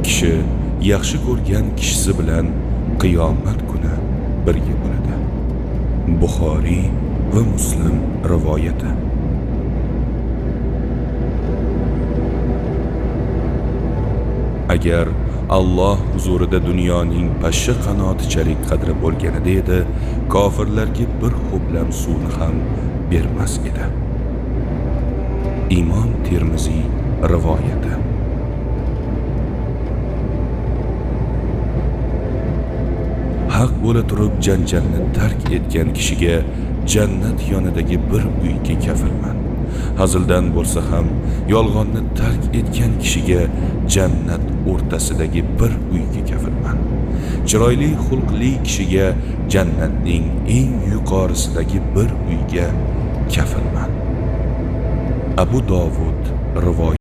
Kishi yaxshi ko'rgan kishisi bilan qiyomat kuni birga bo'ladi. Buxoriy va Muslim rivoyati. Agar Alloh huzurida dunyoning pashsha qanotichalik qadri bo'lganida edi, kofirlarga bir ho'plam suvni ham bermas edi. Imom Termiziy rivoyati. Haq bo'la turib janjalni tark etgan kishiga jannat yonidagi bir uyga kafilman. Hazildan bo'lsa ham yolg'onni tark etgan kishiga jannat o'rtasidagi bir uyga kafilman. Chiroyli xulqli kishiga jannatning eng yuqorisidagi bir uyga kafilman. Abu Dovud rivoyat.